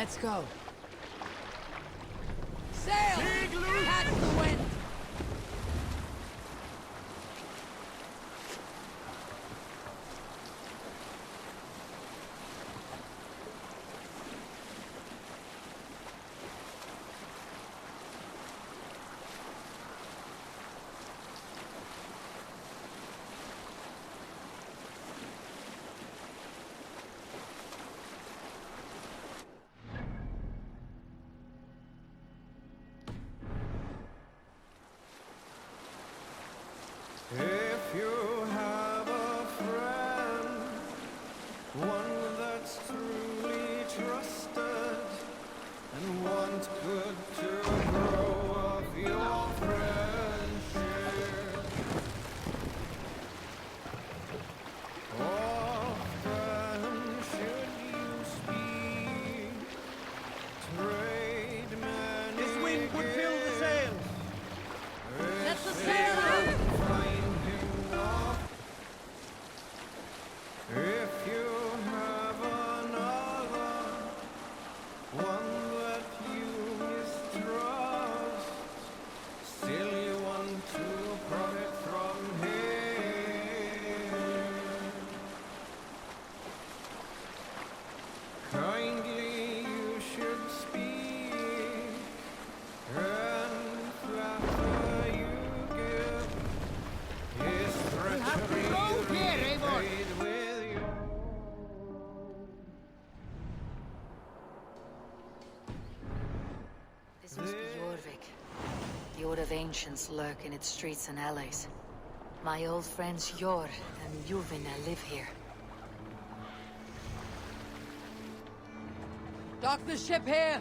Let's go. Sail! Catch the wind! If you have a friend, one that's truly trusted, and want good to grow of your friendship, often should you speak, trade many This wind would fill the sails. Set the sail out! If you have another, one that you mistrust, still you want to profit from him, kindly you should speak, and flatter you give his treachery repaid with. This must be Jorvik. The Oath of Ancients lurk in its streets and alleys. My old friends Jor and Juvina live here. Dock the ship here!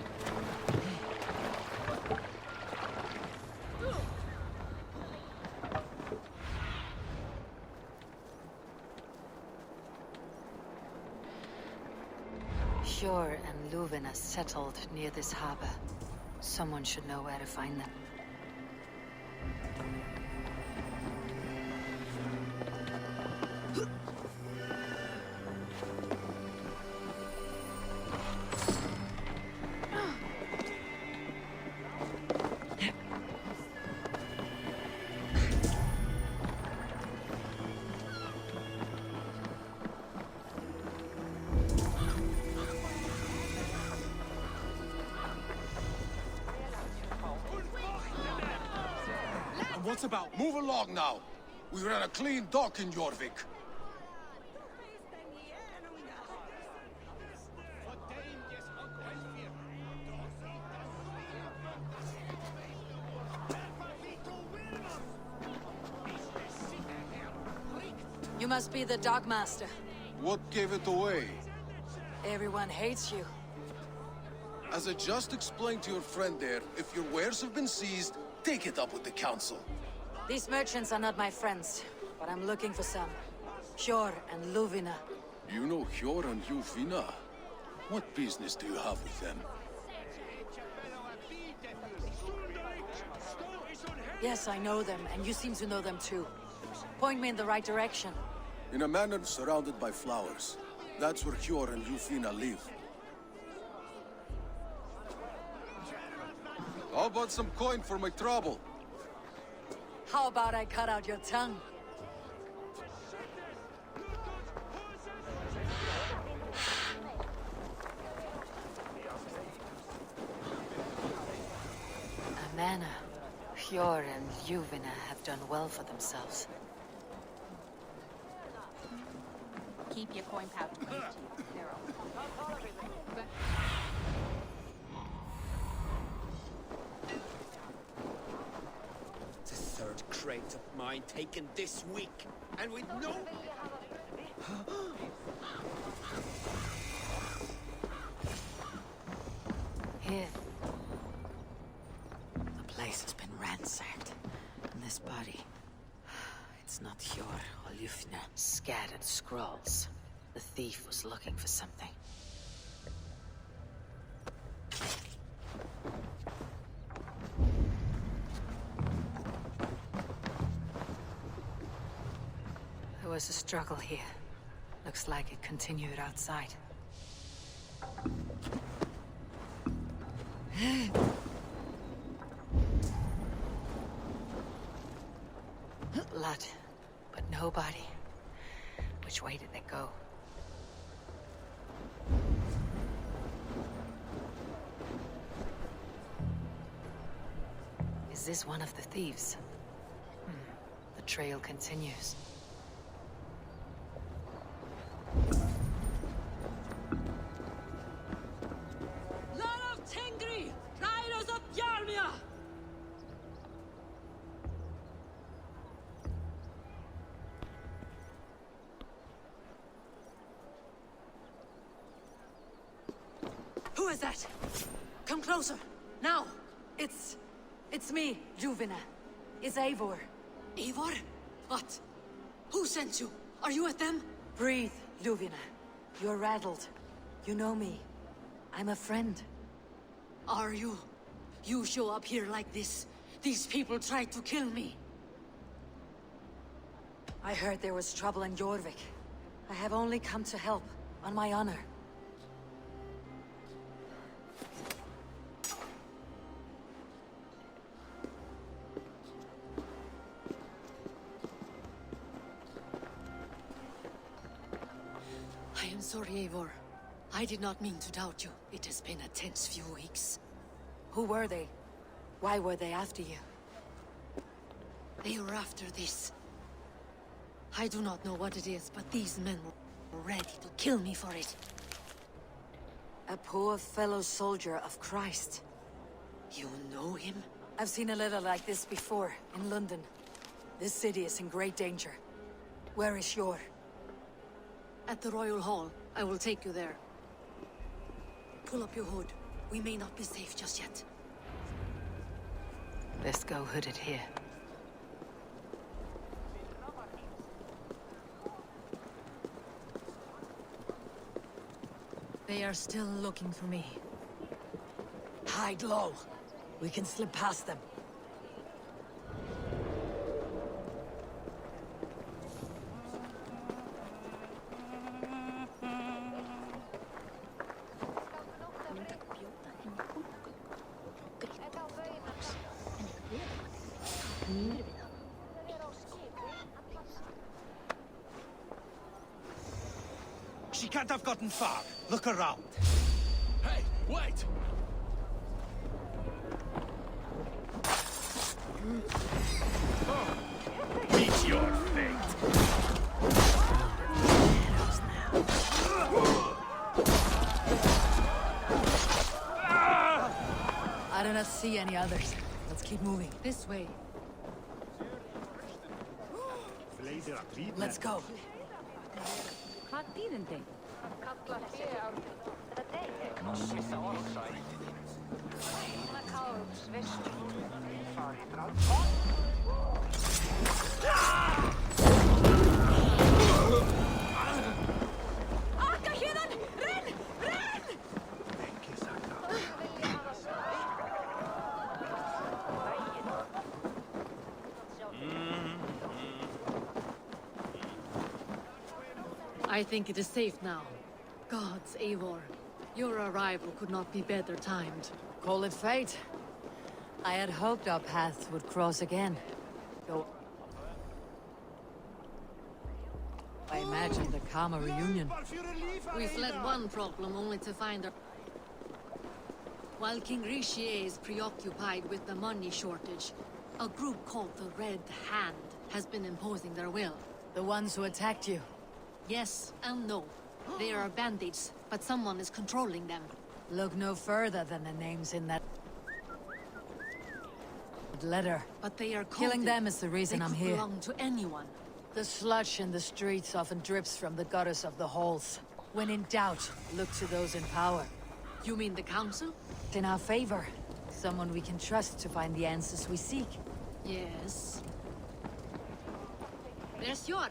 Jor and Luvina settled near this harbor. Someone should know where to find them. What's about? Move along now. We ran a clean dock in Jorvik. You must be the Dogmaster. What gave it away? Everyone hates you. As I just explained to your friend there, if your wares have been seized, take it up with the council. These merchants are not my friends, but I'm looking for some. Jor and Luvina. You know Hjor and Juvina? What business do you have with them? Yes, I know them, and you seem to know them too. Point me in the right direction. In a manor surrounded by flowers. That's where Hjor and Juvina live. How about some coin for my trouble? How about I cut out your tongue? A manor. Hjor and Juvina have done well for themselves. Keep your coin pouch close to you. The third crate of mine taken this week, and with no... Here. The place has been ransacked. And this body... It's not Hjor or Ljufna. Scattered scrolls. The thief was looking for something. There was a struggle here. Looks like it continued outside. Blood, but nobody. Which way did they go? Is this one of the thieves? The trail continues. Lord of Tengri! Riders of Yarmia! Who is that? Come closer, now! It's me, Juvina. It's Eivor. Eivor? What? Who sent you? Are you with them? Breathe, Juvina. You're rattled. You know me. I'm a friend. Are you? You show up here like this. These people tried to kill me. I heard there was trouble in Jorvik. I have only come to help, on my honor. I am sorry, Eivor. I did not mean to doubt you. It has been a tense few weeks. Who were they? Why were they after you? They were after this. I do not know what it is, but these men were ready to kill me for it. A poor fellow soldier of Christ. You know him? I've seen a little like this before, in London. This city is in great danger. Where is Yor? At the Royal Hall. I will take you there. Pull up your hood. We may not be safe just yet. Let's go hooded here. They are still looking for me. Hide low. We can slip past them. She can't have gotten far. Look around. Hey, wait! Meet your fate. I do not see any others. Let's keep moving. This way. Let's go. Hvað þýðin þig? Akka héðan! Renn! Renn! I think it is safe now. Gods, Eivor. Your arrival could not be better timed. Call it fate. I had hoped our paths would cross again. Though I imagined a calmer reunion. We fled one problem only to find our... While King Richier is preoccupied with the money shortage, a group called the Red Hand has been imposing their will. The ones who attacked you. Yes and no. They are bandits, but someone is controlling them. Look no further than the names in that letter. But they are Killing cultic. them is the reason They I'm could here. belong to anyone. The sludge in the streets often drips from the gutters of the halls. When in doubt, look to those in power. You mean the council? In our favor. Someone we can trust to find the answers we seek. Yes. There's your...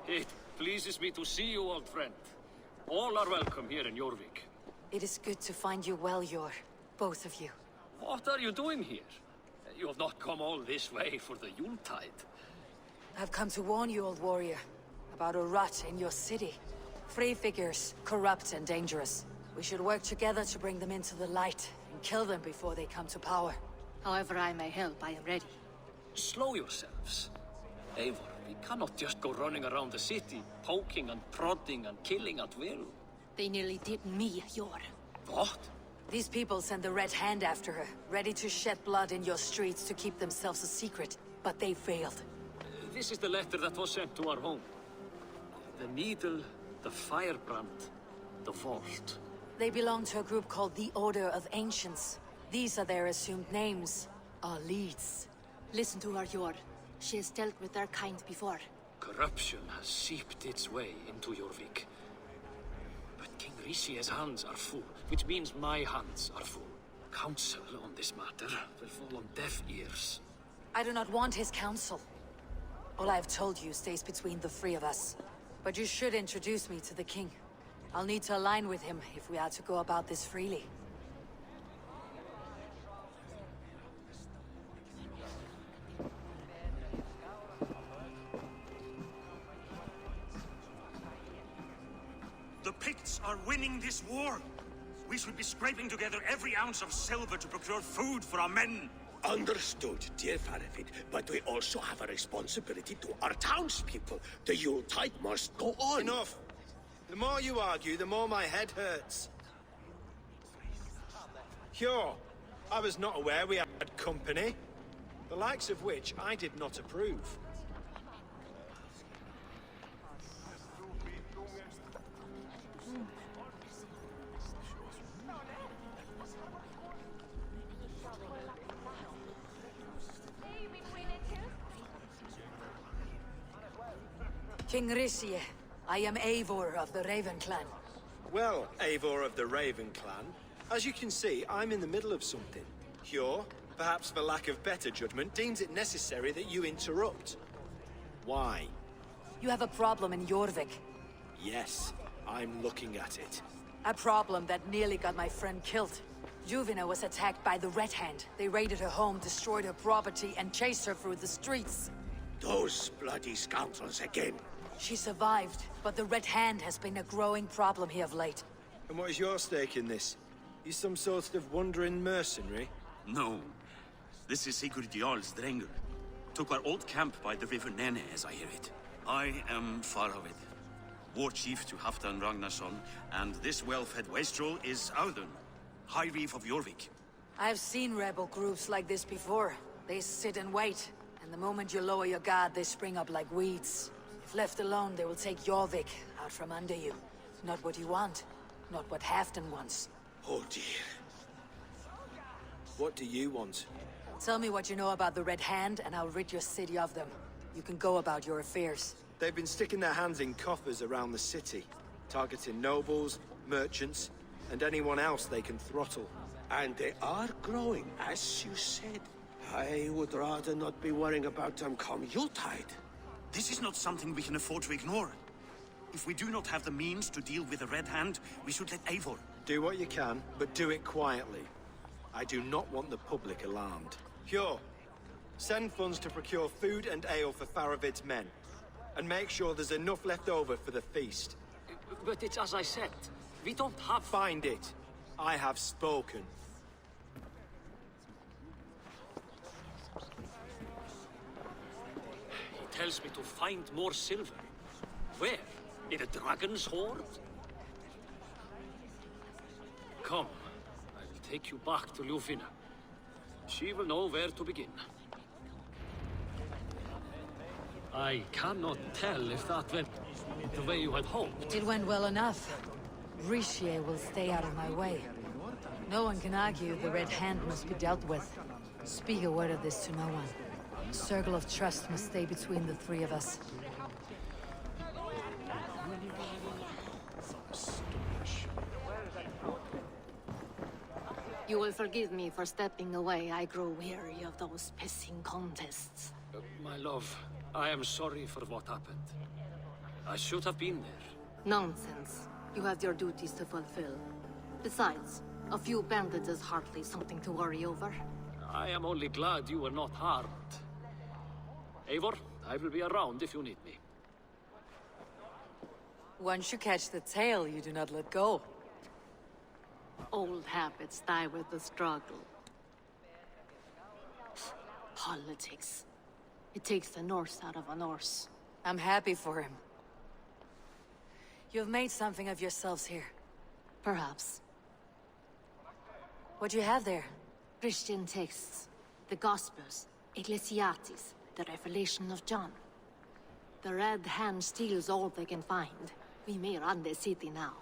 It pleases rejoices me to see you, old friend. All are welcome here in Jorvik. It is good to find you well, Yor. Both of you. What are you doing here? You have not come all this way for the Yuletide. I've come to warn you, old warrior, about a rot in your city. Free figures, corrupt and dangerous. We should work together to bring them into the light and kill them before they come to power. However I may help, I am ready. Slow yourselves. Eivor, we cannot just go running around the city, poking and prodding and killing at will. They nearly did me, Yor. What? These people send the Red Hand after her, ready to shed blood in your streets to keep themselves a secret. But they failed. This is the letter that was sent to our home. The needle, the firebrand, the vault. They belong to a group called the Order of Ancients. These are their assumed names, our leads. Listen to her, Yor. She has dealt with their kind before. Corruption has seeped its way into Jorvik. But King Rishi's hands are full, which means my hands are full. Counsel on this matter will fall on deaf ears. I do not want his counsel. All I have told you stays between the three of us. But you should introduce me to the king. I'll need to align with him if we are to go about this freely. The Picts are winning this war. We should be scraping together every ounce of silver to procure food for our men. Understood, dear Faravid, but we also have a responsibility to our townspeople. The Yuletide must go on. Enough! The more you argue, the more my head hurts. Sure, I was not aware we had company, the likes of which I did not approve. King Rishi, I am Eivor of the Raven Clan. Well, Eivor of the Raven Clan, as you can see, I'm in the middle of something. Hjor, perhaps for lack of better judgment, deems it necessary that you interrupt. Why? You have a problem in Jorvik. Yes, I'm looking at it. A problem that nearly got my friend killed. Juvina was attacked by the Red Hand. They raided her home, destroyed her property, and chased her through the streets. Those bloody scoundrels again. She survived, but the Red Hand has been a growing problem here of late. And what is your stake in this? You some sort of wandering mercenary? No. This is Sigurd Jarl's Drengr. Took our old camp by the river Nene, as I hear it. I am Faravid, war chief to Halfdan Ragnarsson, and this well-fed wastrel is Audun, High Reef of Jorvik. I've seen rebel groups like this before. They sit and wait, and the moment you lower your guard, they spring up like weeds. If left alone, they will take Jorvik out from under you. Not what you want, not what Halfdan wants. Oh dear. What do you want? Tell me what you know about the Red Hand, and I'll rid your city of them. You can go about your affairs. They've been sticking their hands in coffers around the city, targeting nobles, merchants, and anyone else they can throttle. And they are growing, as you said. I would rather not be worrying about them come Yuletide. This is not something we can afford to ignore. If we do not have the means to deal with the Red Hand, we should let Eivor. Do what you can, but do it quietly. I do not want the public alarmed. Hjor, send funds to procure food and ale for Faravid's men. And make sure there's enough left over for the feast. But it's as I said, we don't have... Find it. I have spoken. He tells me to find more silver. Where? In a dragon's hoard? Come, I will take you back to Ljufina. She will know where to begin. I cannot tell if that went the way you had hoped. It went well enough. Rishi will stay out of my way. No one can argue the Red Hand must be dealt with. Speak a word of this to no one. A circle of trust must stay between the three of us. You will forgive me for stepping away. I grow weary of those pissing contests. My love, I am sorry for what happened. I should have been there. Nonsense. You have your duties to fulfill. Besides, a few bandits is hardly something to worry over. I am only glad you were not harmed. Eivor, I will be around if you need me. Once you catch the tail, you do not let go. Old habits die with the struggle. Politics. It takes the Norse out of a Norse. I'm happy for him. You've made something of yourselves here. Perhaps. What do you have there? Christian texts, the Gospels, Ecclesiastes, the Revelation of John. The Red Hand steals all they can find. We may run the city now,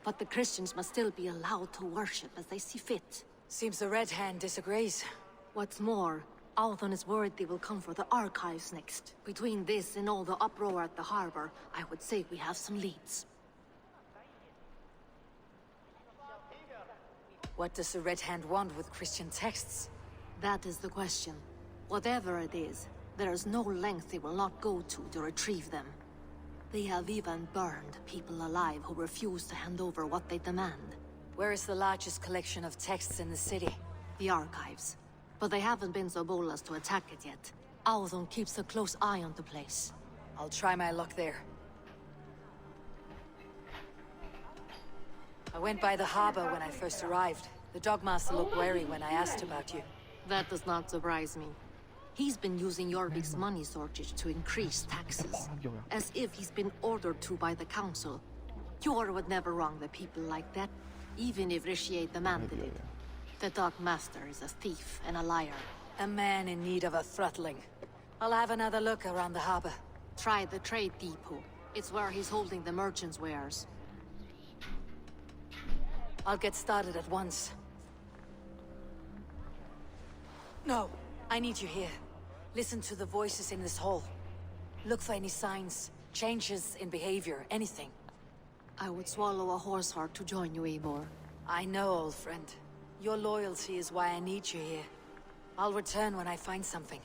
but the Christians must still be allowed to worship as they see fit. Seems the Red Hand disagrees. What's more, Althon is worried they will come for the archives next. Between this and all the uproar at the harbor, I would say we have some leads. What does the Red Hand want with Christian texts? That is the question. Whatever it is, there is no length they will not go to retrieve them. They have even burned people alive who refuse to hand over what they demand. Where is the largest collection of texts in the city? The archives. But they haven't been so bold as to attack it yet. Althon keeps a close eye on the place. I'll try my luck there. I went by the harbor when I first arrived. The Dogmaster looked wary when I asked about you. That does not surprise me. He's been using Jorvik's money shortage to increase taxes. As if he's been ordered to by the council. Jor would never wrong the people like that, even if Rishiate demanded it. The Dogmaster is a thief and a liar. A man in need of a throttling. I'll have another look around the harbor. Try the trade depot. It's where he's holding the merchants' wares. I'll get started at once. No, I need you here. Listen to the voices in this hall. Look for any signs, changes in behavior, anything. I would swallow a horse heart to join you, Eivor. I know, old friend. Your loyalty is why I need you here. I'll return when I find something.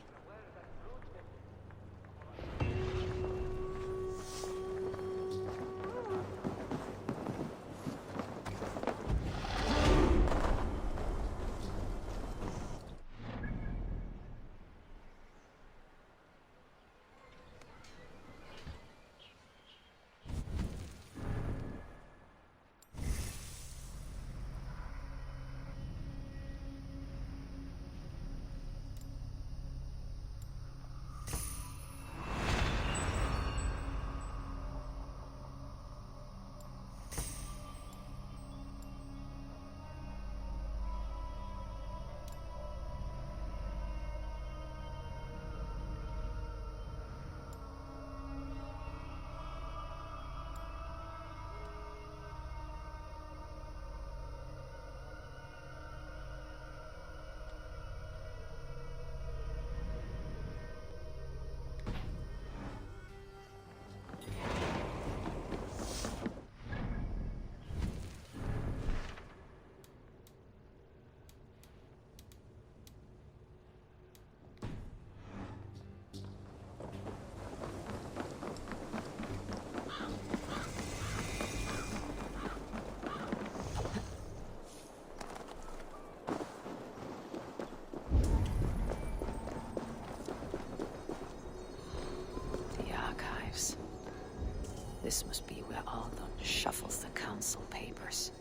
This must be where Althon shuffles the council papers.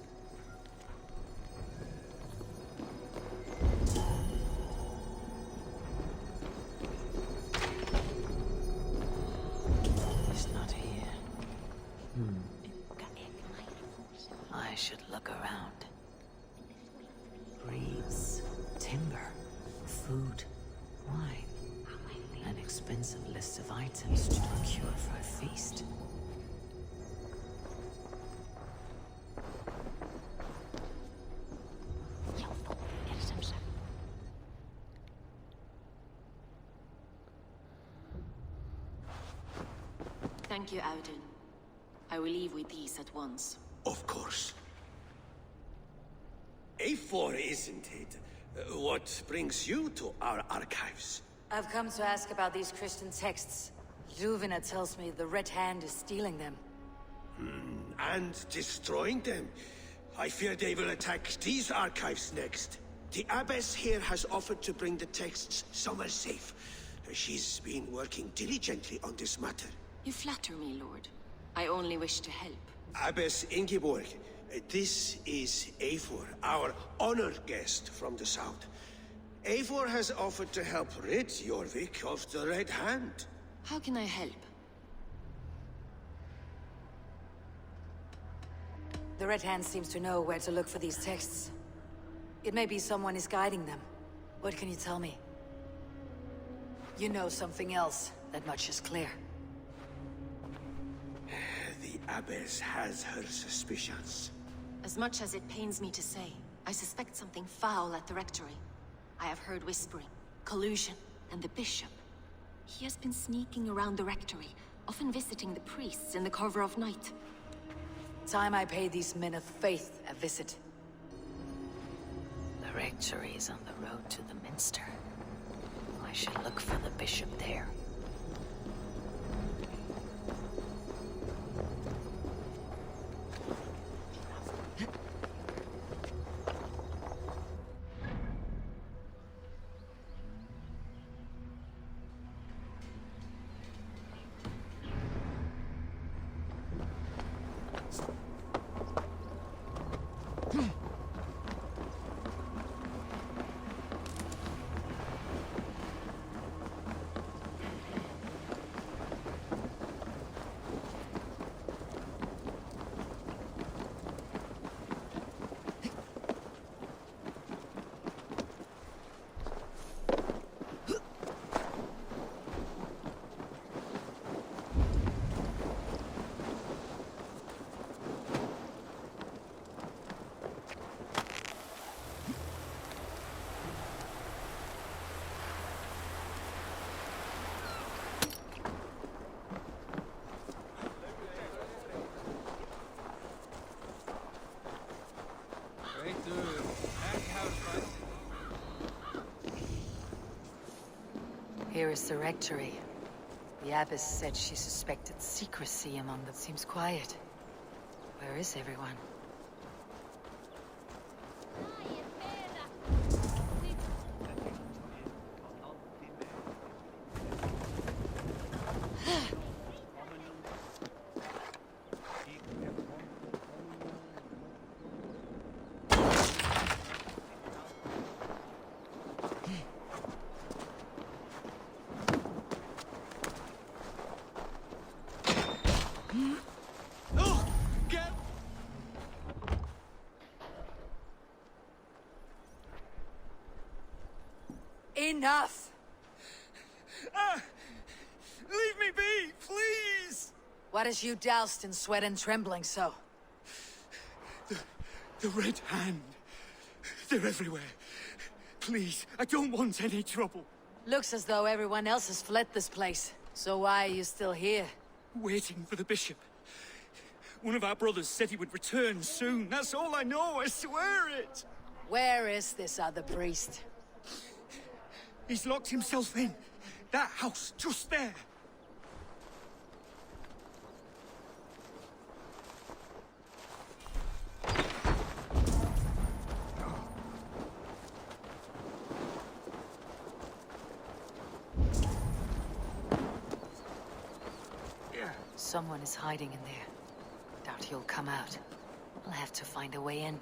He's not here. I should look around. Reeds, timber, food, wine. An expensive list of items to procure for a feast. Thank you, Audun. I will leave with these at once. Of course. A4, isn't it? What brings you to our archives? I've come to ask about these Christian texts. Juvena tells me the Red Hand is stealing them. And destroying them. I fear they will attack these archives next. The Abbess here has offered to bring the texts somewhere safe. She's been working diligently on this matter. You flatter me, Lord. I only wish to help. Abbess Ingeborg, this is Eivor, our honored guest from the south. Eivor has offered to help rid Jorvik of the Red Hand. How can I help? The Red Hand seems to know where to look for these texts. It may be someone is guiding them. What can you tell me? You know something else. That much is clear. The Abbess has her suspicions. As much as it pains me to say, I suspect something foul at the rectory. I have heard whispering, collusion, and the bishop. He has been sneaking around the rectory, often visiting the priests in the cover of night. Time I pay these men of faith a visit. The rectory is on the road to the minster. I should look for the bishop there. Here is the rectory. The abbess said she suspected secrecy among them. Seems quiet. Where is everyone? Enough! Leave me be, please! What has you doused in sweat and trembling so? The Red Hand. They're everywhere. Please, I don't want any trouble. Looks as though everyone else has fled this place. So why are you still here? Waiting for the bishop. One of our brothers said he would return soon. That's all I know, I swear it! Where is this other priest? He's locked himself in. That house, just there. Someone is hiding in there. Doubt he'll come out. I'll have to find a way in.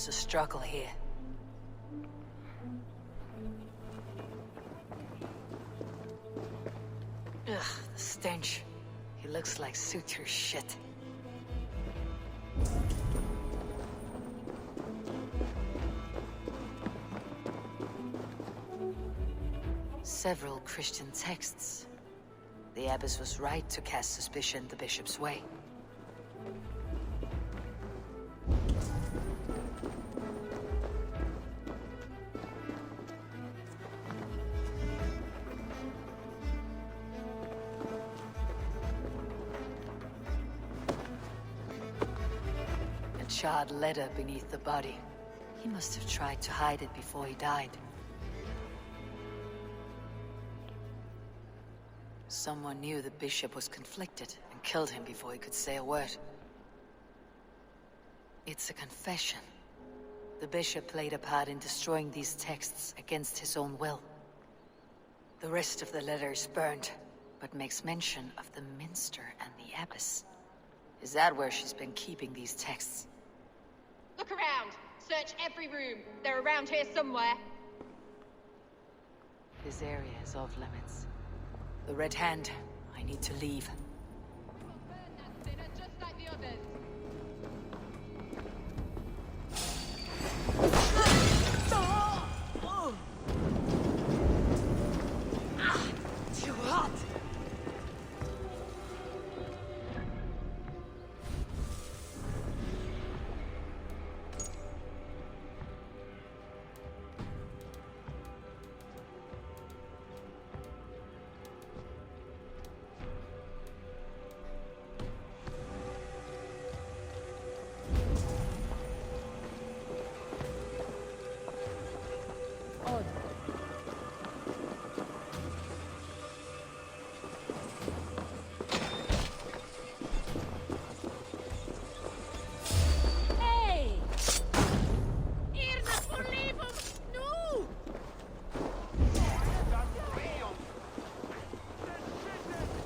There's a struggle here. Ugh, the stench. He looks like suture shit. Several Christian texts. The abbess was right to cast suspicion the bishop's way. A charred letter beneath the body. He must have tried to hide it before he died. Someone knew the bishop was conflicted and killed him before he could say a word. It's a confession. The bishop played a part in destroying these texts against his own will. The rest of the letter is burned, but makes mention of the minster and the abbess. Is that where she's been keeping these texts? Look around. Search every room. They're around here somewhere. This area is off limits. The Red Hand. I need to leave. We'll burn that sinner just like the others. Too hot!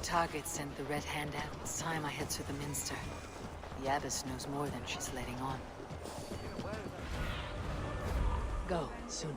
Target sent the Red Hand out. It's time I head to the Minster. The Abbess knows more than she's letting on. Go, Sunan.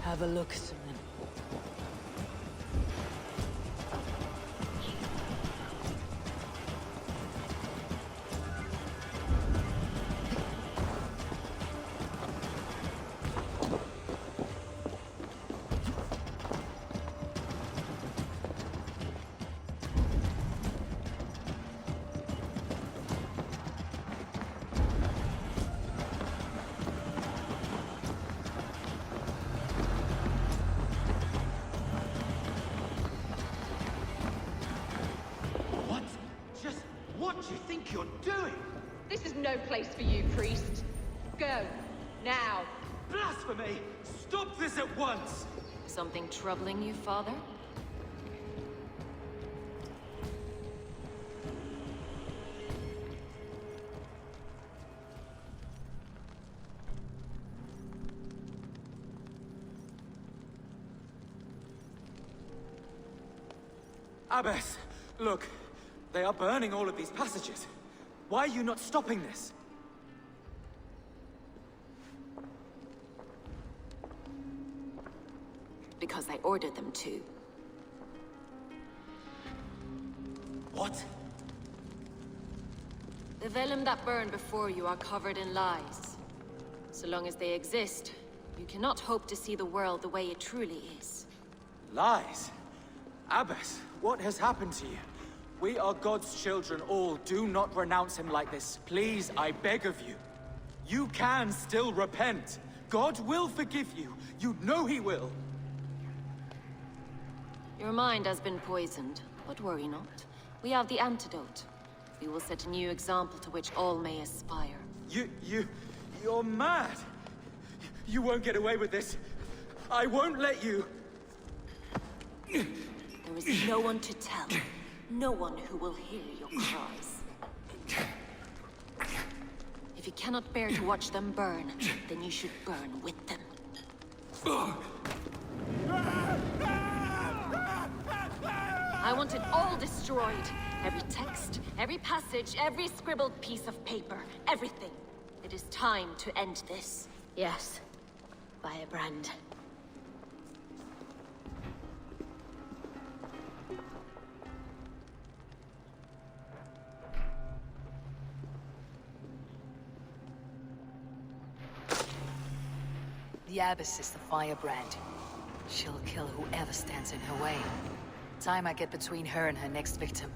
Have a look, Sunan. What do you think you're doing? This is no place for you, priest. Go. Now. Blasphemy! Stop this at once! Something troubling you, Father? Abbess, look. They are burning all of these passages. Why are you not stopping this? I ordered them to. What? The vellum that burned before you are covered in lies. So long as they exist, you cannot hope to see the world the way it truly is. Lies? Abbess, what has happened to you? We are God's children all. Do not renounce him like this. Please, I beg of you. You can still repent. God will forgive you. You know he will. Your mind has been poisoned, but worry not. We have the antidote. We will set a new example to which all may aspire. You're mad. You won't get away with this. I won't let you. There is no one to tell. No one who will hear your cries. If you cannot bear to watch them burn, then you should burn with them. I want it all destroyed. Every text, every passage, every scribbled piece of paper, everything. It is time to end this. Yes, Firebrand. The Abbess is the Firebrand. She'll kill whoever stands in her way. Time I get between her and her next victim.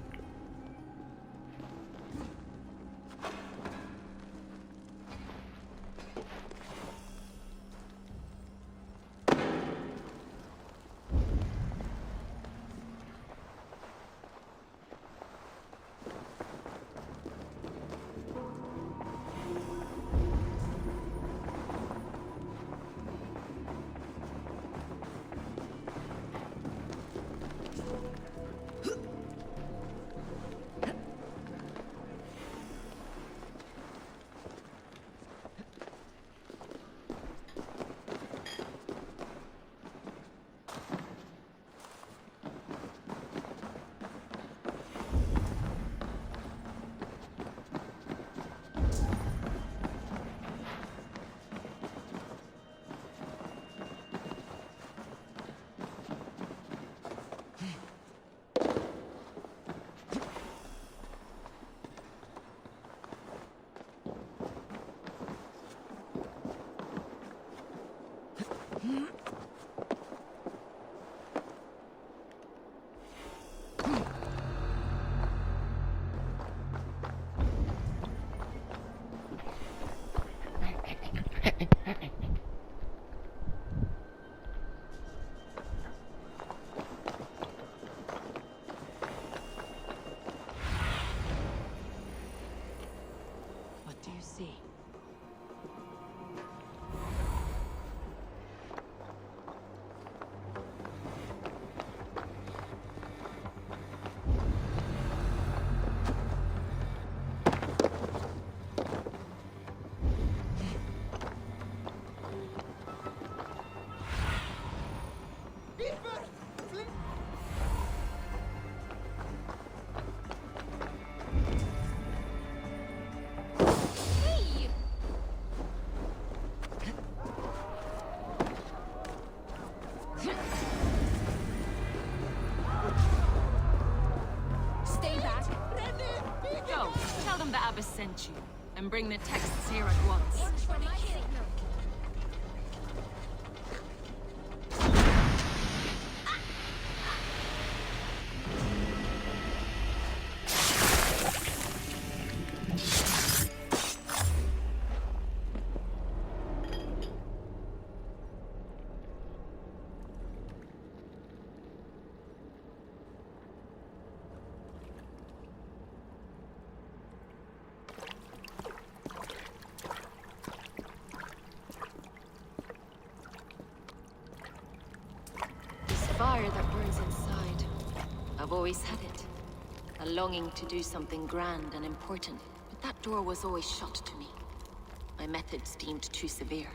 What do you see? The Abbess sent you, and bring the texts here at once. Fire that burns inside. I've always had it. A longing to do something grand and important. But that door was always shut to me. My methods deemed too severe.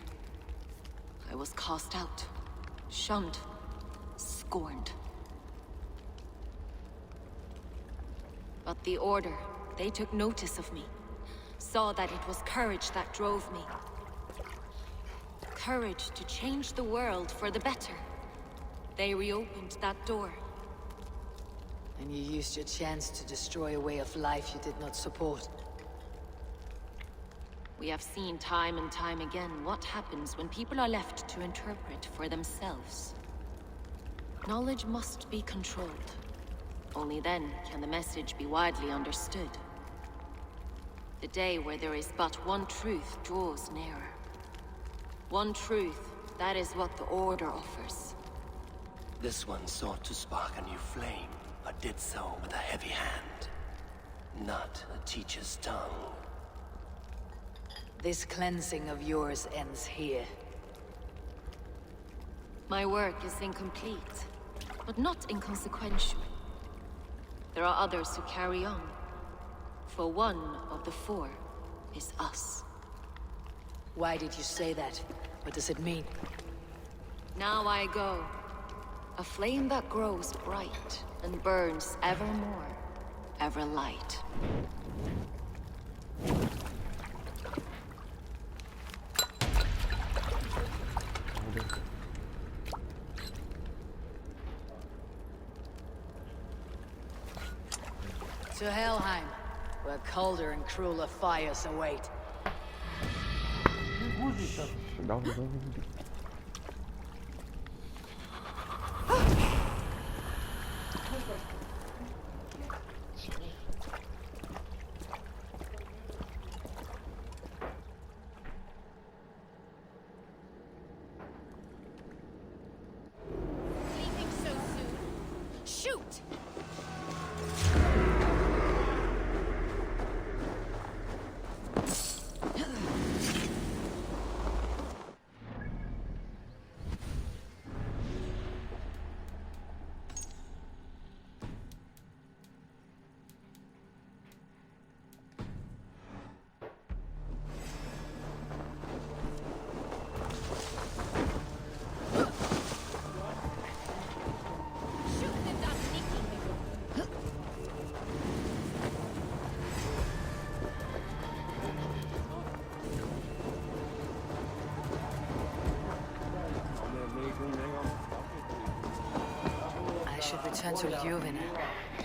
I was cast out. Shunned. Scorned. But the Order, they took notice of me. Saw that it was courage that drove me. Courage to change the world for the better. They reopened that door. And you used your chance to destroy a way of life you did not support. We have seen time and time again what happens when people are left to interpret for themselves. Knowledge must be controlled. Only then can the message be widely understood. The day where there is but one truth draws nearer. One truth, that is what the Order offers. This one sought to spark a new flame, but did so with a heavy hand. Not a teacher's tongue. This cleansing of yours ends here. My work is incomplete, but not inconsequential. There are others who carry on. For one of the four is us. Why did you say that? What does it mean? Now I go. A flame that grows bright and burns ever more, ever light. To Helheim, where colder and crueler fires await. Leaving so soon? Shoot! I should return to Ljuvina.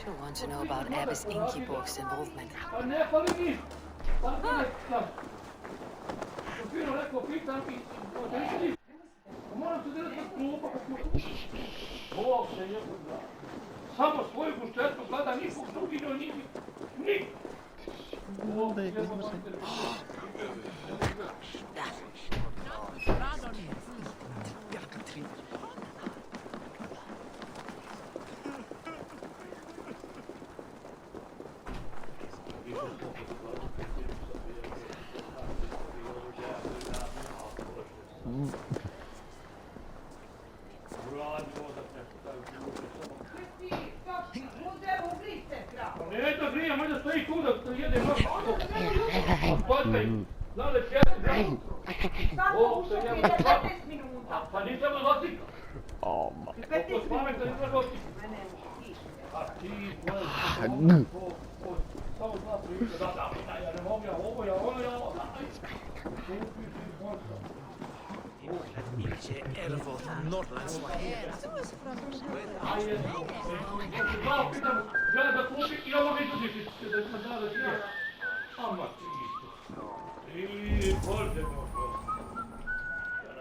She'll want to know about Abbess Ingeborg's involvement. Samo svoju guštetu gleda nikog drugi do njih. Nik!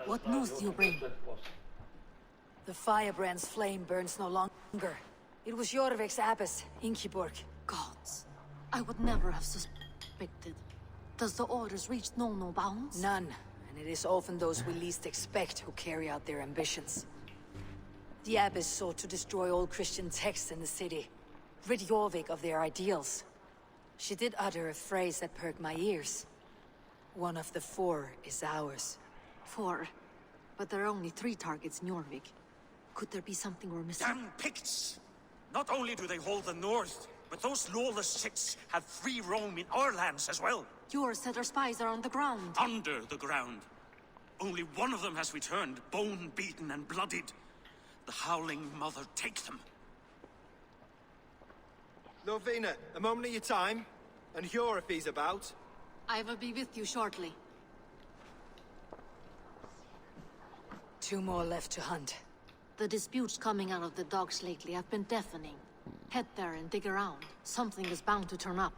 What news do you bring? The firebrand's flame burns no longer. It was Jorvik's abbess, Ingeborg. Gods, I would never have suspected. Does the orders reach no bounds? None, and it is often those we least expect who carry out their ambitions. The abbess sought to destroy all Christian texts in the city, rid Jorvik of their ideals. She did utter a phrase that perked my ears. One of the four is ours. 4. But there are only 3 targets in Jorvik. Could there be something we're missing? Damn Picts! Not only do they hold the north, but those lawless Siths have free roam in our lands as well. Yours said our spies are on the ground. Under the ground. Only one of them has returned, bone-beaten and bloodied. The Howling Mother take them. Lovina, a moment of your time. And Hjor if he's about. I will be with you shortly. 2 more left to hunt. The disputes coming out of the docks lately have been deafening. Head there and dig around. Something is bound to turn up.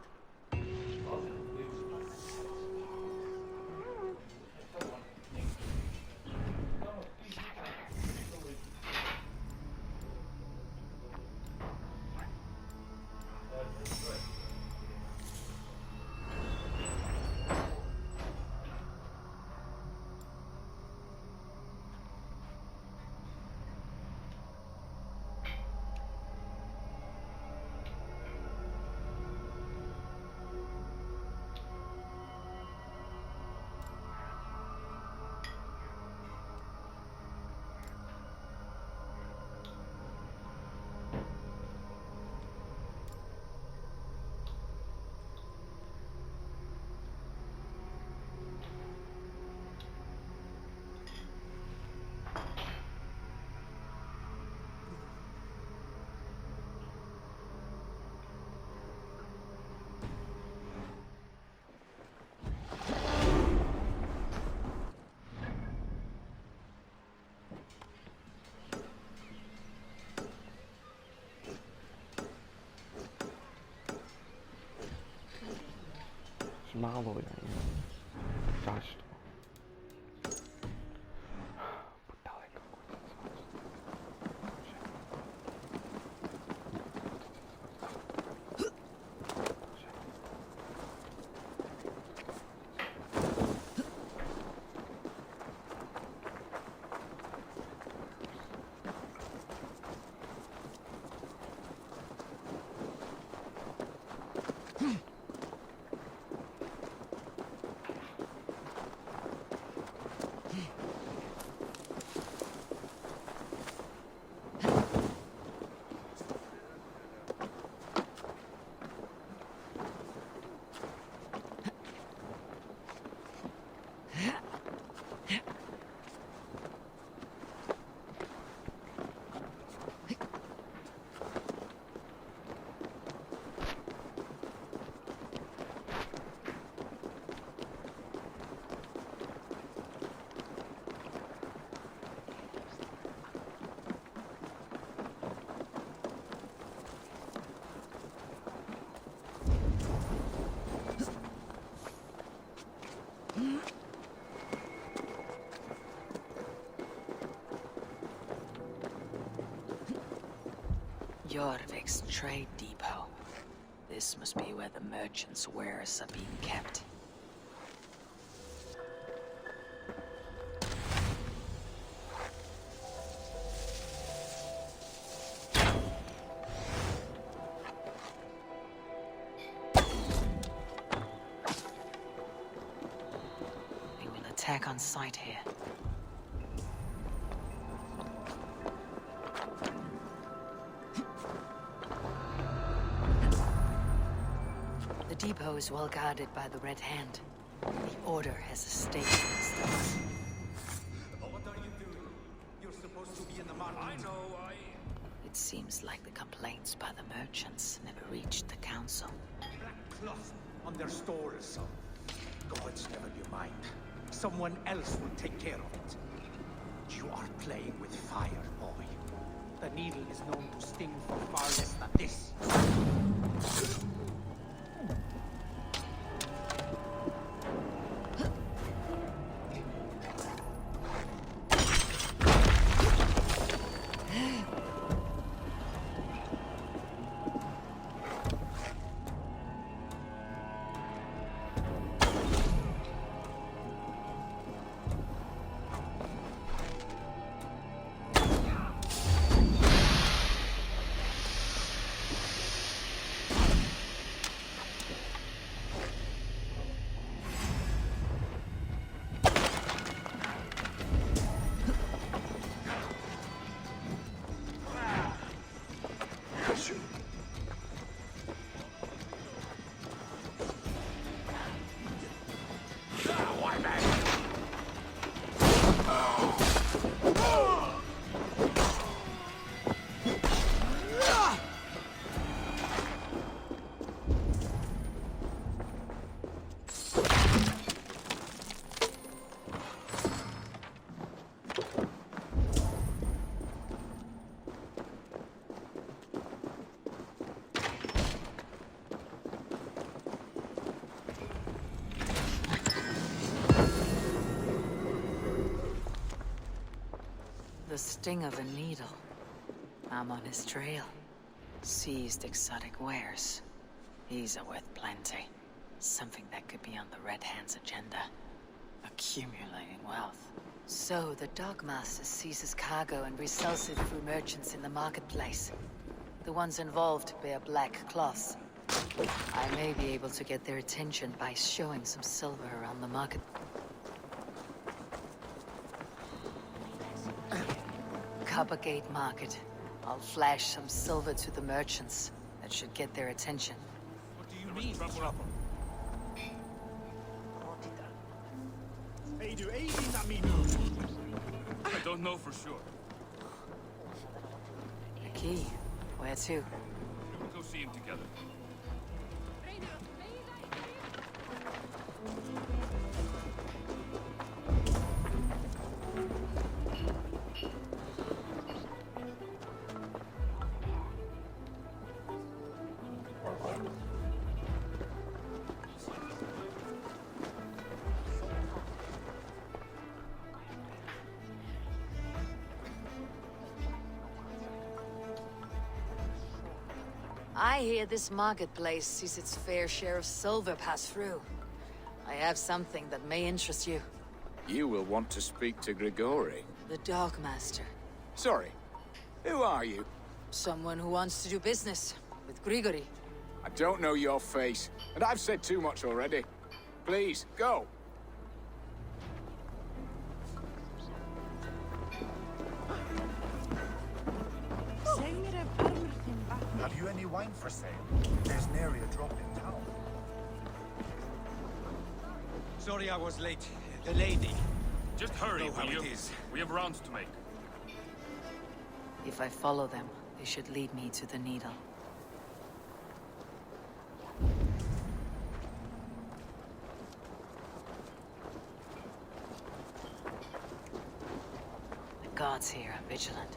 Zmálo je. Zašto? Jorvik's trade depot. This must be where the merchants' wares are being kept. They will attack on sight here. The depot is well guarded by the Red Hand. The Order has a stake in this stuff. What are you doing? You're supposed to be in the market. I know, It seems like the complaints by the merchants never reached the council. Black cloth on their stores. Gods, never you mind. Someone else will take care of it. You are playing with fire, boy. The needle is known to sting for far less than this. sting of a needle. I'm on his trail. Seized exotic wares. These are worth plenty. Something that could be on the Red Hand's agenda. Accumulating wealth. So, the Dogmaster seizes cargo and resells it through merchants in the marketplace. The ones involved bear black cloths. I may be able to get their attention by showing some silver around the market. Coppergate Market. I'll flash some silver to the merchants. That should get their attention. What do you mean, trouble? I don't know for sure. The key. Where to? We'll go see him together. I hear this marketplace sees its fair share of silver pass through. I have something that may interest you. You will want to speak to Grigori. The Dogmaster. Sorry, who are you? Someone who wants to do business with Grigori. I don't know your face, and I've said too much already. Please, go. Have you any wine for sale? There's nary a drop in town. Sorry I was late. The lady. Just hurry, Know how will you? it is. We have rounds to make. If I follow them, they should lead me to the needle. The guards here are vigilant.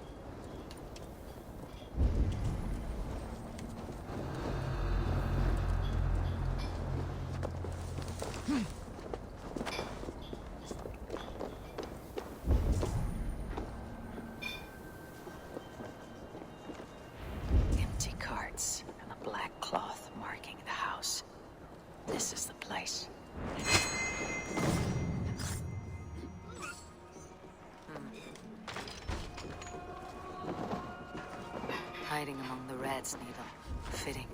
Empty carts and a black cloth marking the house. This is the place. Hiding among the rats, needle. Fitting.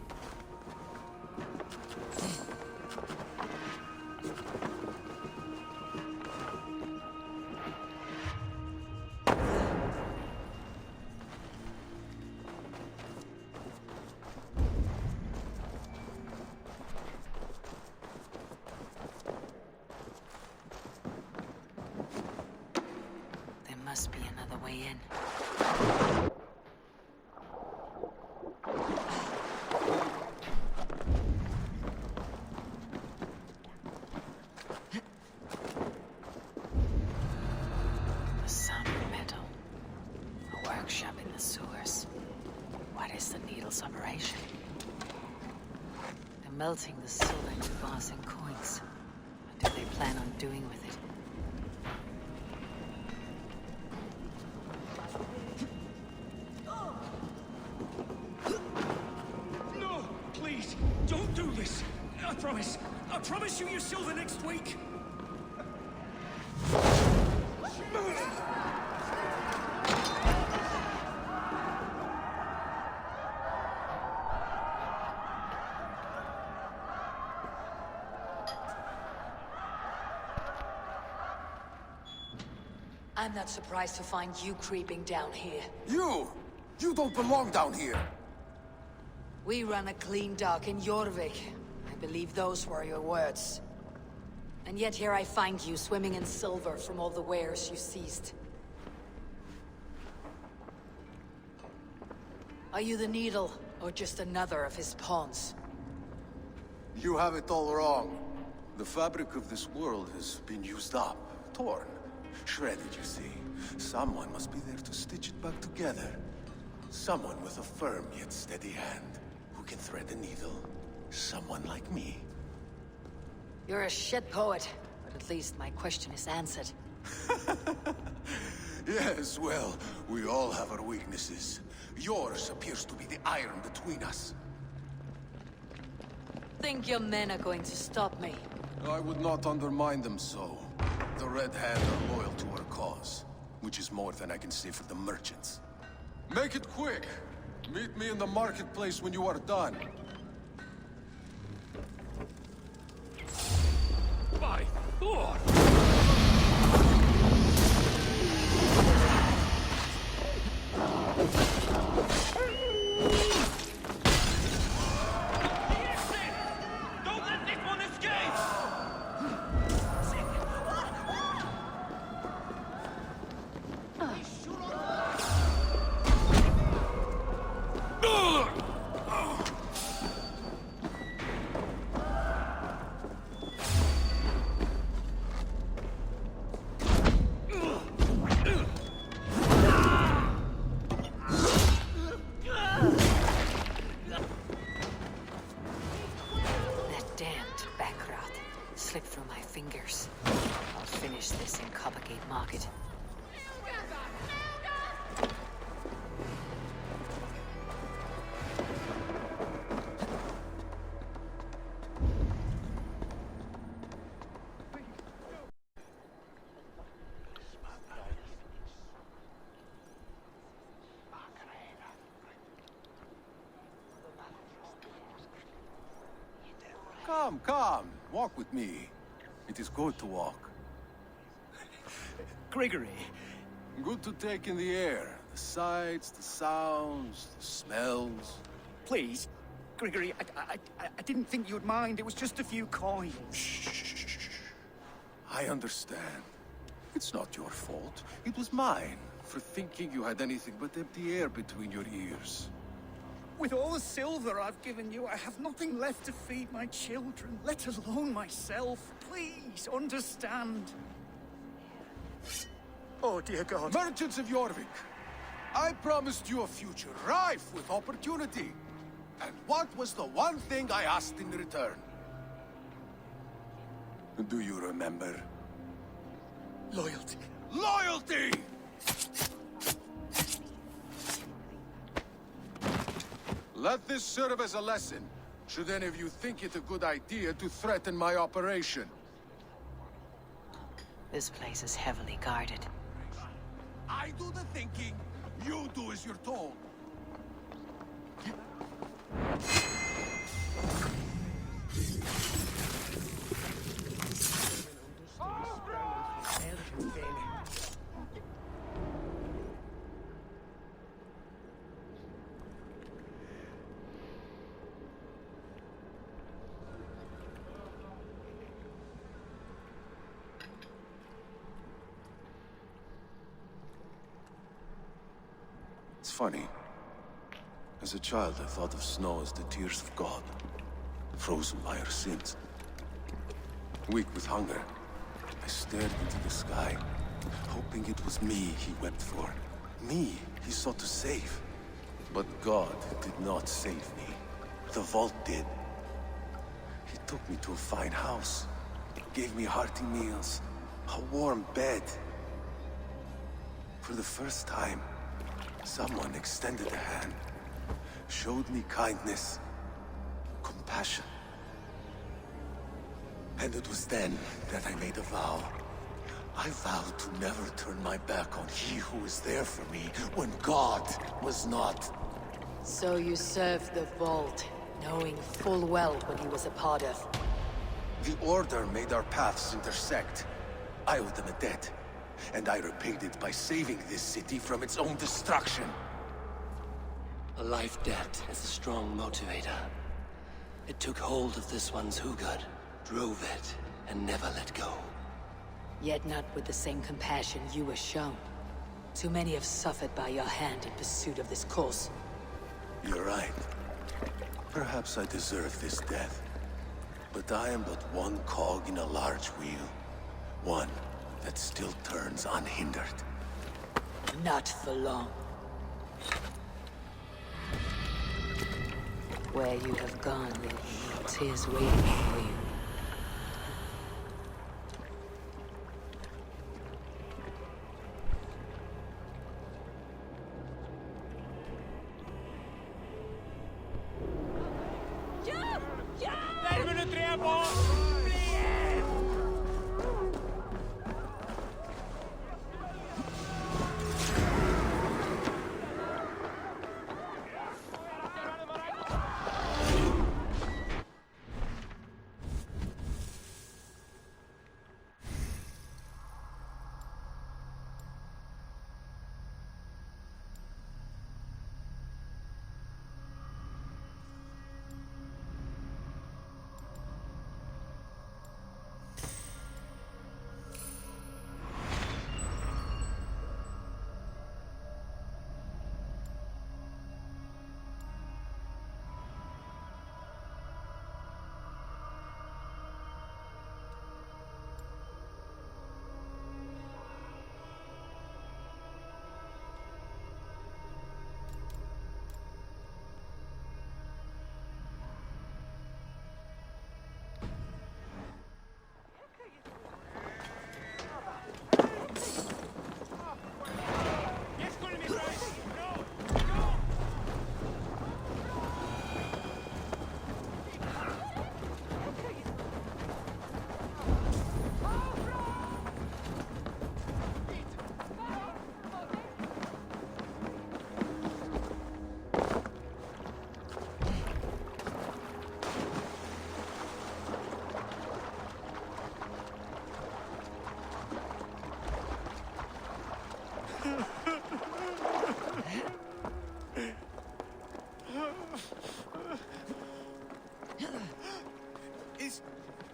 There must be another way in. The sound of metal. A workshop in the sewers. What is the needle's operation? They're melting the silver into bars and coins. What do they plan on doing with it? No! Please! Don't do this! I promise! I promise you your silver next week! I'm not surprised to find you creeping down here. You! You don't belong down here! We run a clean dock in Jorvik. I believe those were your words. And yet here I find you swimming in silver from all the wares you seized. Are you the Needle, or just another of his pawns? You have it all wrong. The fabric of this world has been used up, torn, shredded, you see. Someone must be there to stitch it back together. Someone with a firm yet steady hand, who can thread the needle. Someone like me. You're a shit poet, but at least my question is answered. Yes, well, we all have our weaknesses. Yours appears to be the iron between us. Think your men are going to stop me? I would not undermine them so. The Red Hand are loyal to our cause, which is more than I can say for the merchants. Make it quick! Meet me in the marketplace when you are done. By Thor! Don't let this one escape! That damned backrot slipped through my fingers. I'll finish this in Coppergate Market. Come, come. Walk with me. It is good to walk. Gregory. Good to take in the air. The sights, the sounds, the smells. Please, Gregory, I didn't think you'd mind. It was just a few coins. Shh. I understand. It's not your fault. It was mine, for thinking you had anything but empty air between your ears. With all the silver I've given you, I have nothing left to feed my children, let alone myself. Please, understand. Oh, dear God. Merchants of Jorvik, I promised you a future rife with opportunity. And what was the one thing I asked in return? Do you remember? Loyalty. Loyalty! Let this serve as a lesson, should any of you think it a good idea to threaten my operation. This place is heavily guarded. I do the thinking, you do as you're told. It's funny. As a child, I thought of snow as the tears of God, frozen by our sins. Weak with hunger, I stared into the sky, hoping it was me he wept for. Me he sought to save. But God did not save me. The vault did. He took me to a fine house, gave me hearty meals, a warm bed. For the first time, someone extended a hand, showed me kindness, compassion. And it was then that I made a vow. I vowed to never turn my back on he who was there for me when God was not. So you served the Vault, knowing full well what he was a part of. The Order made our paths intersect. I owed them a debt, and I repaid it by saving this city from its own destruction. A life debt is a strong motivator. It took hold of this one's Hugad, drove it, and never let go. Yet not with the same compassion you were shown. Too many have suffered by your hand in pursuit of this cause. You're right. Perhaps I deserve this death. But I am but one cog in a large wheel. One that still turns unhindered. Not for long. Where you have gone will be tears waiting for you.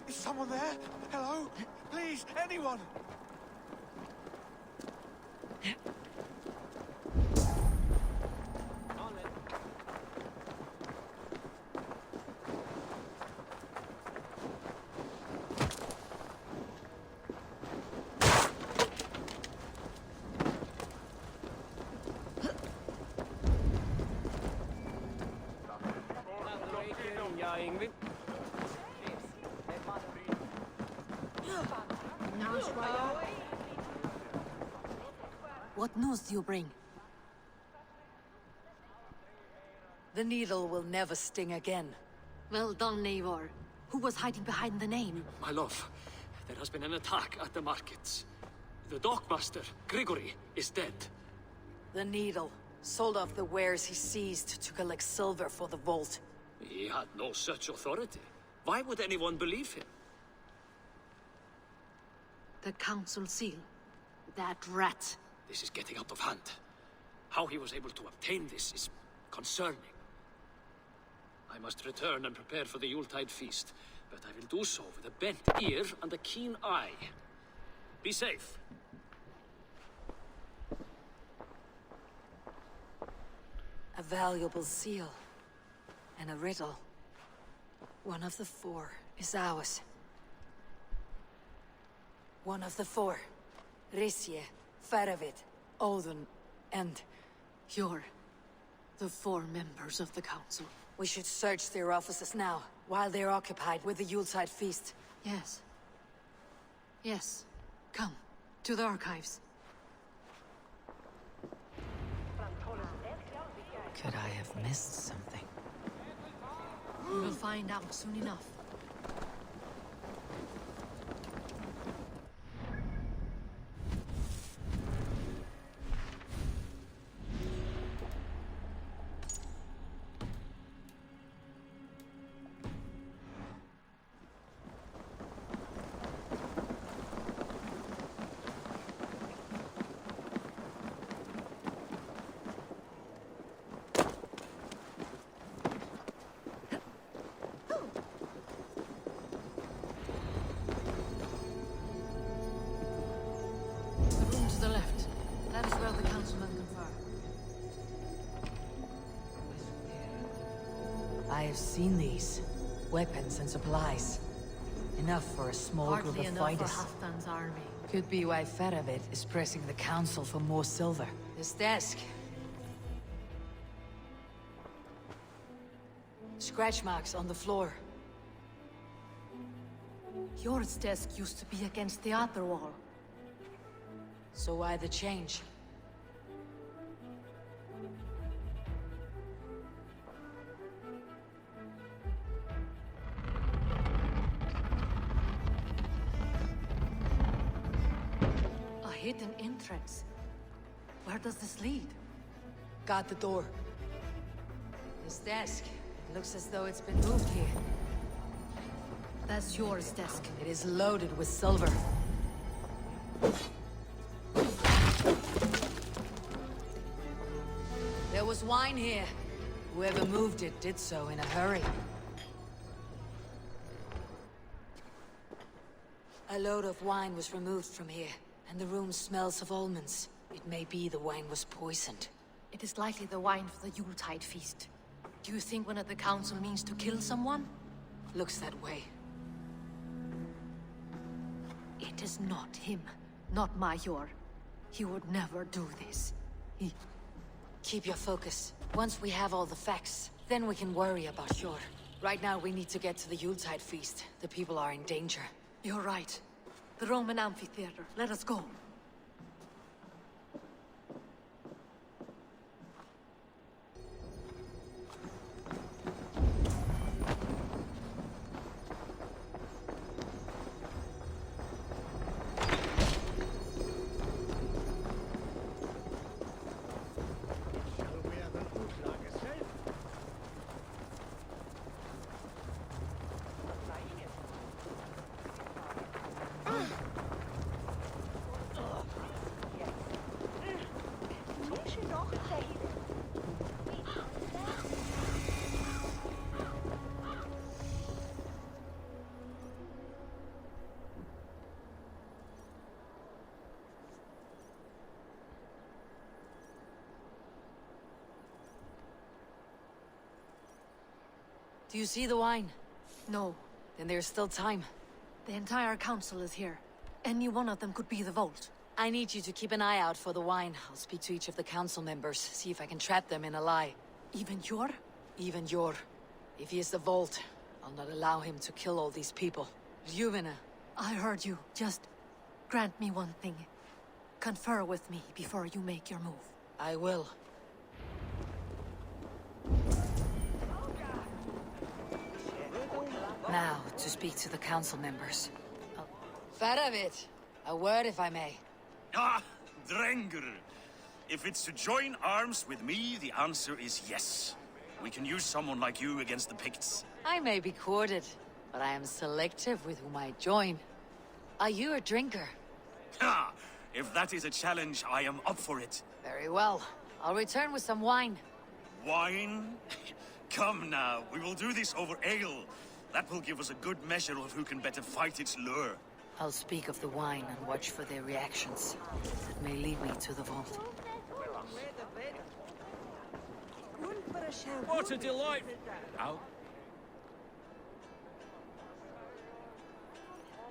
Is someone there? Hello? Please, anyone! What news do you bring? The needle will never sting again. Well done, Eivor. Who was hiding behind the name? My love, there has been an attack at the markets. The dockmaster, Grigory, is dead. The needle sold off the wares he seized to collect silver for the vault. He had no such authority. Why would anyone believe him? The council seal. That rat. This is getting out of hand. How he was able to obtain this is concerning. I must return and prepare for the Yuletide feast, but I will do so with a bent ear and a keen eye. Be safe. A valuable seal. And a riddle. One of the four is ours. One of the four. Risje, Faravid, Odin, and... You're the four members of the council. We should search their offices now, while they're occupied with the Yuletide feast. Yes. Yes. Come, to the archives. Could I have missed something? We'll find out soon enough. To the left. That is where the councilmen confer. I have seen these. Weapons and supplies. Enough for a small Hardly group of enough fighters. for Halfdan's army. Could be why Faravid is pressing the council for more silver. This desk. Scratch marks on the floor. Yours desk used to be against the other wall. So why the change? hidden entrance. Where does this lead? Got the door. This desk. It looks as though it's been moved here. That's yours, desk. It is loaded with silver. There was wine here. Whoever moved it did so in a hurry. A load of wine was removed from here, and the room smells of almonds. It may be the wine was poisoned. It is likely the wine for the Yuletide feast. Do you think one of the council means to kill someone? Looks that way. It is not him, not Major. He would never do this. Keep your focus. Once we have all the facts, then we can worry about Sjor. Right now, we need to get to the Yuletide feast. The people are in danger. You're right. The Roman amphitheater. Let us go. Do you see the wine? No. Then there's still time. The entire council is here. Any one of them could be the vault. I need you to keep an eye out for the wine. I'll speak to each of the council members, see if I can trap them in a lie. Even Jor? Even Jor. If he is the vault, I'll not allow him to kill all these people. Juvena. I heard you. Just grant me one thing. Confer with me before you make your move. I will. Now, to speak to the council members. Faravit, a word if I may. Ah, Drengr. If it's to join arms with me, the answer is yes. We can use someone like you against the Picts. I may be courted, but I am selective with whom I join. Are you a drinker? Ha! If that is a challenge, I am up for it. Very well. I'll return with some wine. Wine? Come now, we will do this over ale. That will give us a good measure of who can better fight its lure. I'll speak of the wine and watch for their reactions. That may lead me to the vault. What a delight! Out.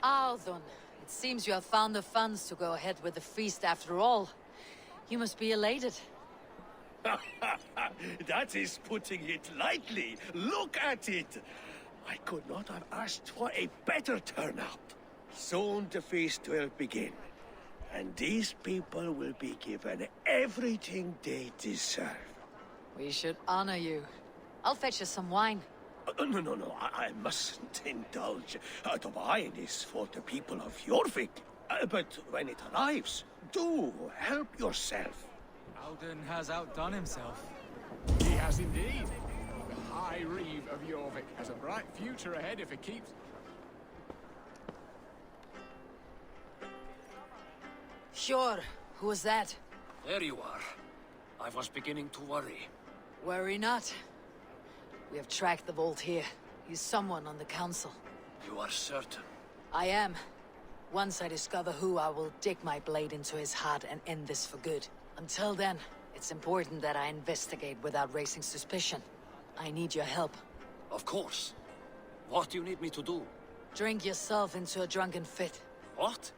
Althun, it seems you have found the funds to go ahead with the feast after all. You must be elated. That is putting it lightly. Look at it. I could not have asked for a better turnout. Soon the feast will begin, and these people will be given everything they deserve. We should honor you. I'll fetch us some wine. No, I mustn't indulge. The wine is for the people of Jorvik. But when it arrives, do help yourself. Alden has outdone himself. He has indeed. The High Reeve of Jorvik has a bright future ahead if it keeps... Sure. Who was that? There you are. I was beginning to worry. Worry not. We have tracked the vault here. He's someone on the council. You are certain? I am. Once I discover who, I will dig my blade into his heart and end this for good. Until then, it's important that I investigate without raising suspicion. I need your help. Of course. What do you need me to do? Drink yourself into a drunken fit. What?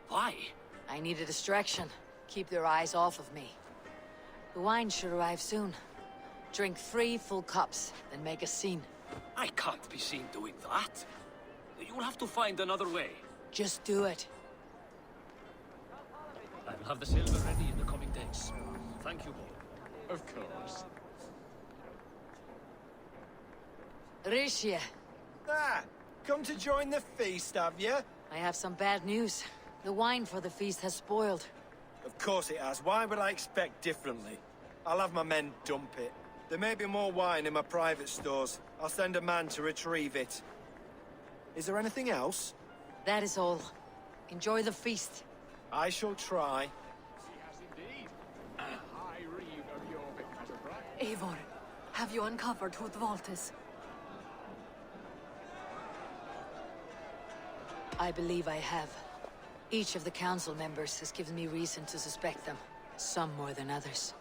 Why? I need a distraction. Keep their eyes off of me. The wine should arrive soon. Drink 3 full cups, then make a scene. I can't be seen doing that. You'll have to find another way. Just do it. I will have the silver ready in the coming days. Thank you all. Of course. Rishia. Ah, come to join the feast, have you? I have some bad news. The wine for the feast has spoiled. Of course it has. Why would I expect differently? I'll have my men dump it. There may be more wine in my private stores. I'll send a man to retrieve it. Is there anything else? That is all. Enjoy the feast. I shall try. She has indeed. The High Reeve of Jorvik has a bright... Eivor, have you uncovered who the vault is? I believe I have. Each of the council members has given me reason to suspect them. Some more than others.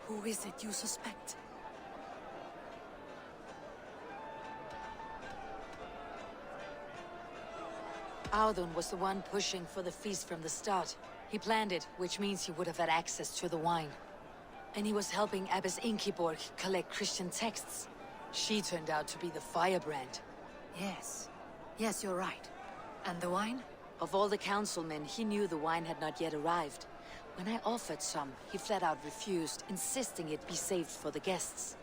Who is it you suspect? Audun was the one pushing for the feast from the start. He planned it, which means he would have had access to the wine. And he was helping Abbess Ingeborg collect Christian texts. She turned out to be the firebrand. Yes. Yes, you're right. And the wine? Of all the councilmen, he knew the wine had not yet arrived. When I offered some, he flat out refused, insisting it be saved for the guests.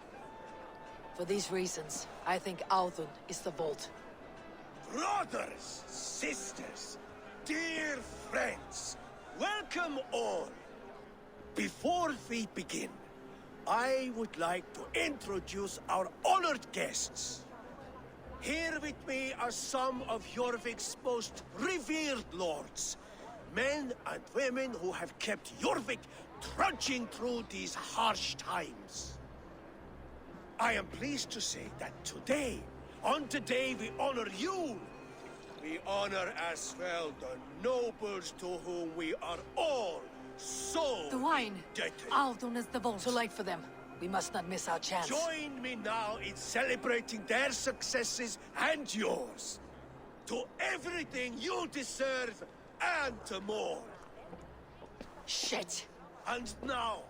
For these reasons, I think Audun is the vault. Brothers, sisters, dear friends, welcome all. Before we begin, I would like to introduce our honored guests. Here with me are some of Jorvik's most revered lords. Men and women who have kept Jorvik trudging through these harsh times. I am pleased to say that today, on the day we honor you, we honor as well the nobles to whom we are all so The wine! indebted. Audun is the vault. Too late for them. We must not miss our chance. Join me now in celebrating their successes and yours. To everything you deserve and more. Shit! And now,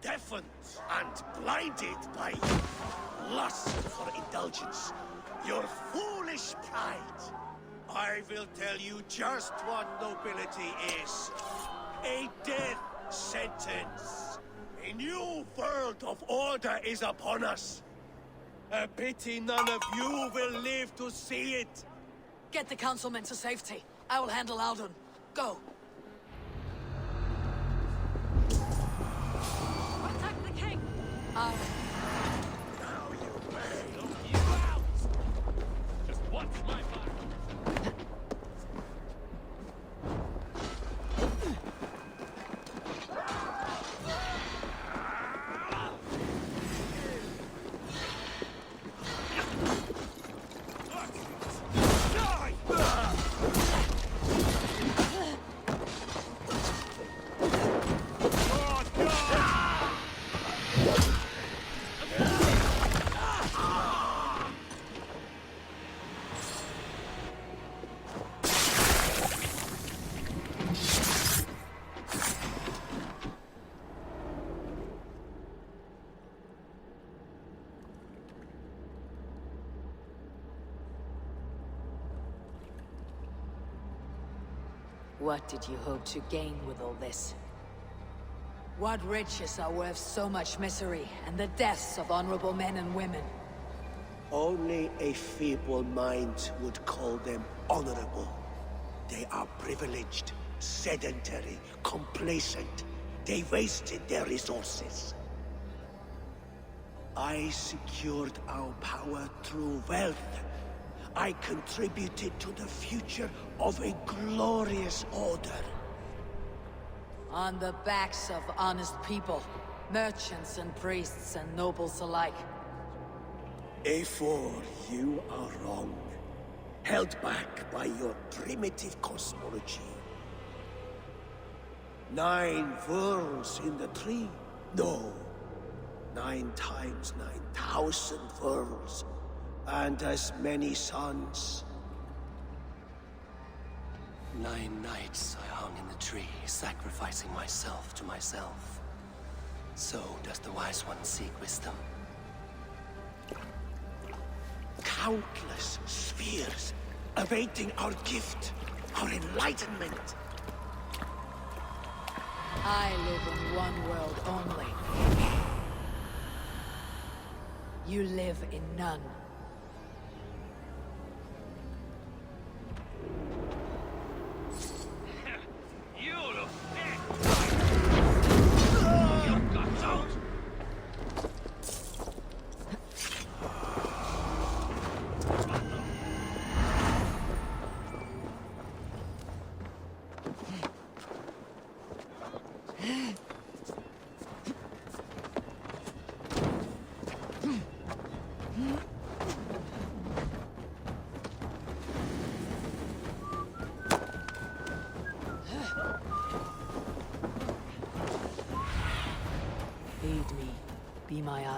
deafened and blinded by lust for indulgence, your foolish pride, I will tell you just what nobility is. A death sentence. A new world of order is upon us. A pity none of you will live to see it. Get the councilmen to safety. I will handle Audun. Go! Attack the king! Now you may. You out! Just watch my back. What did you hope to gain with all this? What riches are worth so much misery and the deaths of honorable men and women? Only a feeble mind would call them honorable. They are privileged, sedentary, complacent. They wasted their resources. I secured our power through wealth. I contributed to the future of a glorious order. On the backs of honest people, merchants and priests and nobles alike. Eivor, you are wrong. Held back by your primitive cosmology. 9 worlds in the tree? No. 9 times 9,000 worlds. And as many suns. 9 nights I hung in the tree, sacrificing myself to myself. So does the Wise One seek wisdom. Countless spheres awaiting our gift, our enlightenment. I live in one world only. You live in none.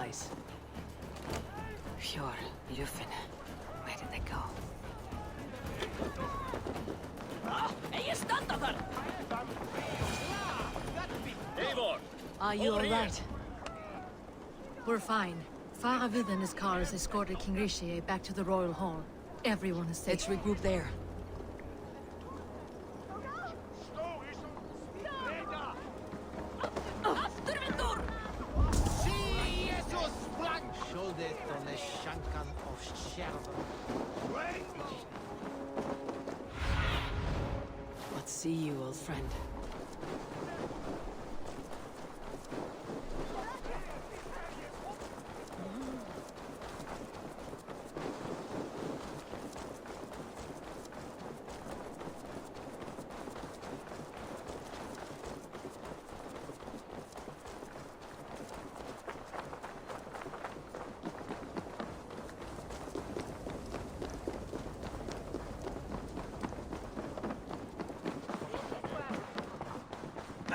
supplies. Fjord, Lufin. Where did they go? Eivor! Are you Over here. alright? We're fine. Faravid and his cars escorted King Rishi back to the Royal Hall. Everyone is safe. Let's regroup there. Let's see you, old friend.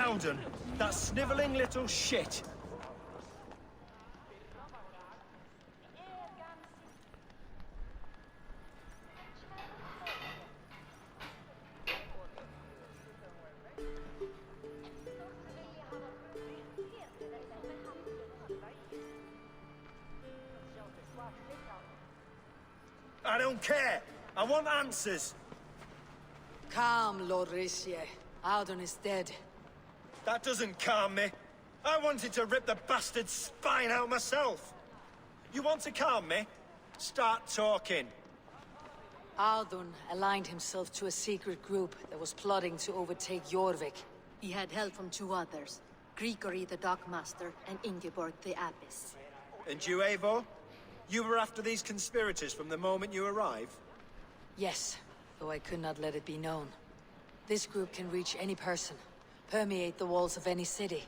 Alden, that snivelling little shit. I don't care. I want answers. Calm, Lord Rishi. Alden is dead. That doesn't calm me. I wanted to rip the bastard's spine out myself. You want to calm me? Start talking. Alden aligned himself to a secret group that was plotting to overtake Jorvik. He had help from two others. Grigory the Dockmaster and Ingeborg the Abbess. And you, Eivor? You were after these conspirators from the moment you arrived? Yes, though I could not let it be known. This group can reach any person, permeate the walls of any city.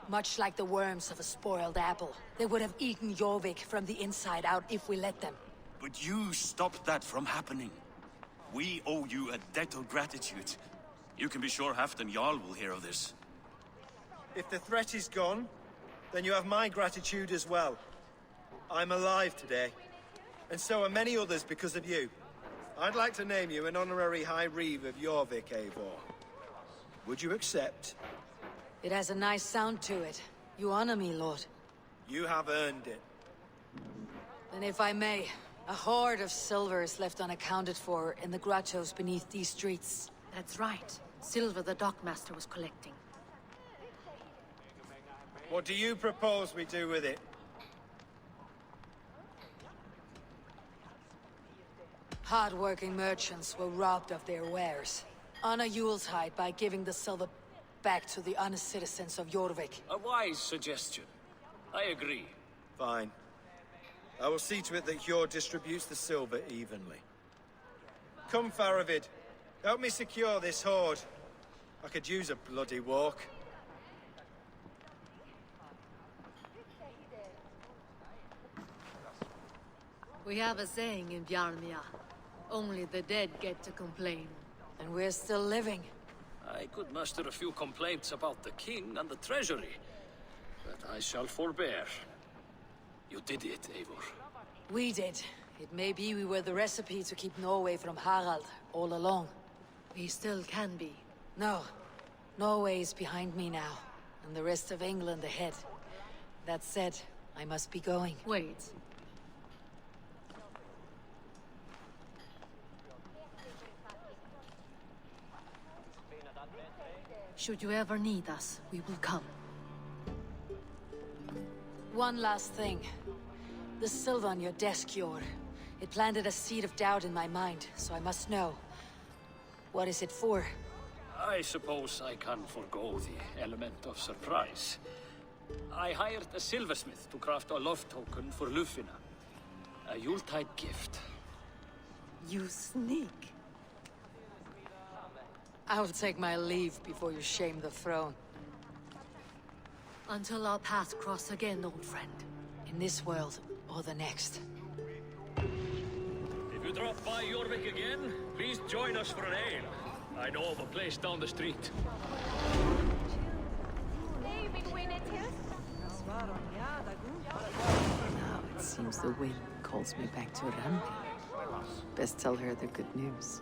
Much like the worms of a spoiled apple. They would have eaten Jorvik from the inside out if we let them. But you stopped that from happening. We owe you a debt of gratitude. You can be sure Halfdan Jarl will hear of this. If the threat is gone, then you have my gratitude as well. I'm alive today, and so are many others because of you. I'd like to name you an honorary High Reeve of Jorvik, Eivor. Would you accept? It has a nice sound to it. You honor me, Lord. You have earned it. Then if I may, a hoard of silver is left unaccounted for in the grottos beneath these streets. That's right. Silver the Dockmaster was collecting. What do you propose we do with it? Hard-working merchants were robbed of their wares. Honor Yuletide by giving the silver back to the honest citizens of Jorvik. A wise suggestion. I agree. Fine. I will see to it that Hjord distributes the silver evenly. Come, Faravid. Help me secure this hoard. I could use a bloody walk. We have a saying in Bjarmia. Only the dead get to complain. And we're still living. I could muster a few complaints about the king and the treasury, but I shall forbear. You did it, Eivor. We did. It may be we were the recipe to keep Norway from Harald all along. We still can be. No. Norway is behind me now, and the rest of England ahead. That said, I must be going. Wait. Should you ever need us, we will come. One last thing. The silver on your desk, Jord. It planted a seed of doubt in my mind, so I must know. What is it for? I suppose I can forgo the element of surprise. I hired a silversmith to craft a love token for Lufina. A Yuletide gift. You sneak. I'll take my leave before you shame the throne. Until our paths cross again, old friend. In this world, or the next. If you drop by Jorvik again, please join us for an ale. I know of a place down the street. David Winnet here. the wind calls me back to Rambi. Best tell her the good news.